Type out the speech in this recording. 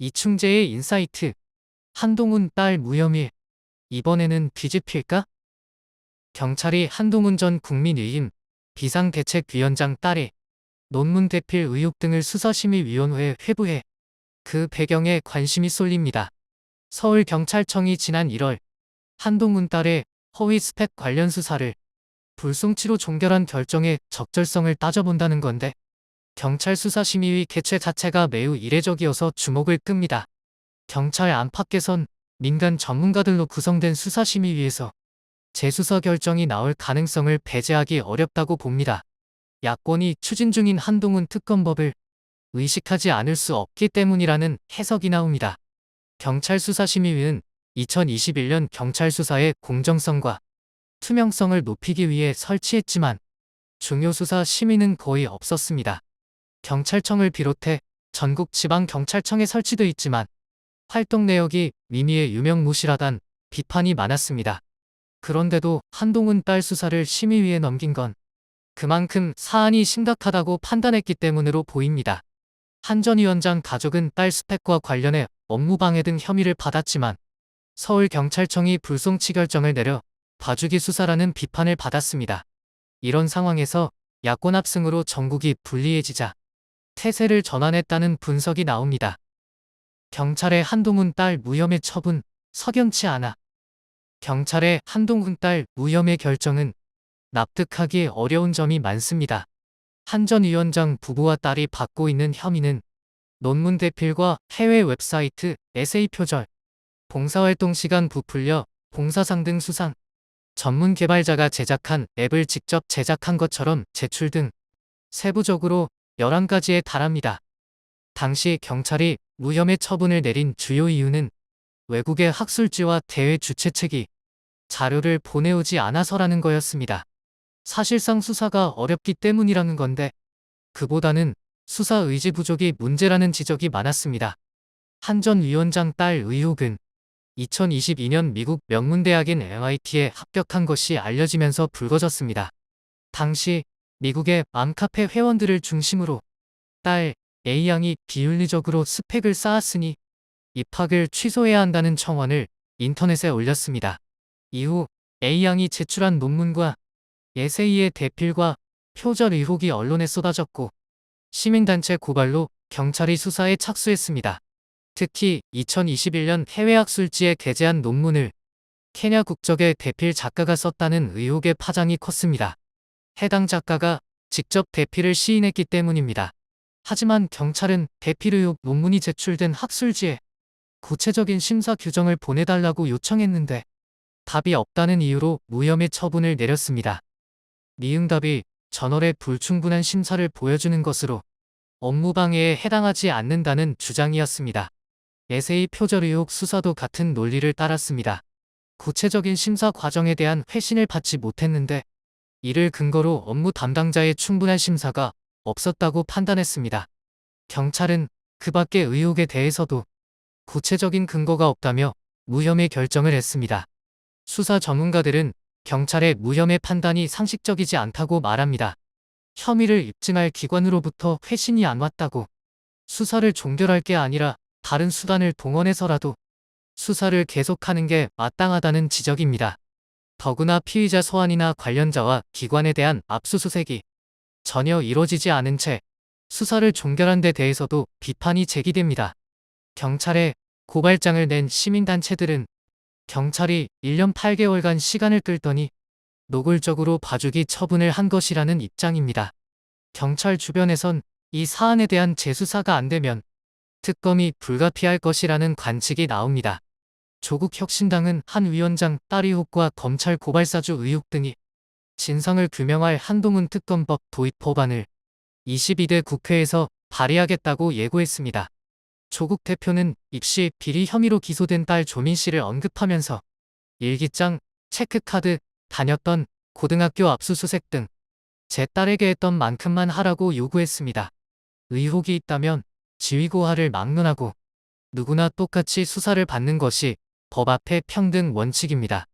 이충재의 인사이트. 한동훈 딸 무혐의. 이번에는 뒤집힐까? 경찰이 한동훈 전 국민의힘 비상대책위원장 딸의 논문 대필 의혹 등을 수사심의위원회에 회부해 그 배경에 관심이 쏠립니다. 서울경찰청이 지난 1월 한동훈 딸의 허위 스펙 관련 수사를 불송치로 종결한 결정의 적절성을 따져본다는 건데, 경찰 수사심의위 개최 자체가 매우 이례적이어서 주목을 끕니다. 경찰 안팎에선 민간 전문가들로 구성된 수사심의위에서 재수사 결정이 나올 가능성을 배제하기 어렵다고 봅니다. 야권이 추진 중인 한동훈 특검법을 의식하지 않을 수 없기 때문이라는 해석이 나옵니다. 경찰 수사심의위는 2021년 경찰 수사의 공정성과 투명성을 높이기 위해 설치했지만 중요 수사 심의는 거의 없었습니다. 경찰청을 비롯해 전국 지방경찰청에 설치돼 있지만 활동 내역이 미미에 유명무실하단 비판이 많았습니다. 그런데도 한동훈 딸 수사를 심의위에 넘긴 건 그만큼 사안이 심각하다고 판단했기 때문으로 보입니다. 한 전 위원장 가족은 딸 스펙과 관련해 업무방해 등 혐의를 받았지만 서울경찰청이 불송치 결정을 내려 봐주기 수사라는 비판을 받았습니다. 이런 상황에서 야권 합승으로 전국이 불리해지자 태세를 전환했다는 분석이 나옵니다. 경찰의 한동훈 딸 무혐의 처분 석연치 않아. 경찰의 한동훈 딸 무혐의 결정은 납득하기 어려운 점이 많습니다. 한 전 위원장 부부와 딸이 받고 있는 혐의는 논문 대필과 해외 웹사이트, 에세이 표절, 봉사활동 시간 부풀려 봉사상 등 수상, 전문 개발자가 제작한 앱을 직접 제작한 것처럼 제출 등 세부적으로 11가지에 달합니다. 당시 경찰이 무혐의 처분을 내린 주요 이유는 외국의 학술지와 대회 주최 측이 자료를 보내오지 않아서라는 거였습니다. 사실상 수사가 어렵기 때문이라는 건데, 그보다는 수사 의지 부족이 문제라는 지적이 많았습니다. 한 전 위원장 딸 의혹은 2022년 미국 명문대학인 MIT에 합격한 것이 알려지면서 불거졌습니다. 당시 미국의 맘카페 회원들을 중심으로 딸 A양이 비윤리적으로 스펙을 쌓았으니 입학을 취소해야 한다는 청원을 인터넷에 올렸습니다. 이후 A양이 제출한 논문과 에세이의 대필과 표절 의혹이 언론에 쏟아졌고 시민단체 고발로 경찰이 수사에 착수했습니다. 특히 2021년 해외학술지에 게재한 논문을 케냐 국적의 대필 작가가 썼다는 의혹의 파장이 컸습니다. 해당 작가가 직접 대필을 시인했기 때문입니다. 하지만 경찰은 대필 의혹 논문이 제출된 학술지에 구체적인 심사 규정을 보내달라고 요청했는데 답이 없다는 이유로 무혐의 처분을 내렸습니다. 미응답이 저널의 불충분한 심사를 보여주는 것으로 업무방해에 해당하지 않는다는 주장이었습니다. 에세이 표절 의혹 수사도 같은 논리를 따랐습니다. 구체적인 심사 과정에 대한 회신을 받지 못했는데 이를 근거로 업무 담당자의 충분한 심사가 없었다고 판단했습니다. 경찰은 그 밖의 의혹에 대해서도 구체적인 근거가 없다며 무혐의 결정을 했습니다. 수사 전문가들은 경찰의 무혐의 판단이 상식적이지 않다고 말합니다. 혐의를 입증할 기관으로부터 회신이 안 왔다고 수사를 종결할 게 아니라 다른 수단을 동원해서라도 수사를 계속하는 게 마땅하다는 지적입니다. 더구나 피의자 소환이나 관련자와 기관에 대한 압수수색이 전혀 이뤄지지 않은 채 수사를 종결한 데 대해서도 비판이 제기됩니다. 경찰에 고발장을 낸 시민단체들은 경찰이 1년 8개월간 시간을 끌더니 노골적으로 봐주기 처분을 한 것이라는 입장입니다. 경찰 주변에선 이 사안에 대한 재수사가 안 되면 특검이 불가피할 것이라는 관측이 나옵니다. 조국혁신당은 한 위원장 딸 의혹과 검찰 고발사주 의혹 등이 진상을 규명할 한동훈 특검법 도입 법안을 22대 국회에서 발의하겠다고 예고했습니다. 조국 대표는 입시 비리 혐의로 기소된 딸 조민 씨를 언급하면서 일기장, 체크카드, 다녔던 고등학교 압수수색 등 제 딸에게 했던 만큼만 하라고 요구했습니다. 의혹이 있다면 지위고하를 막론하고 누구나 똑같이 수사를 받는 것이 법 앞의 평등 원칙입니다.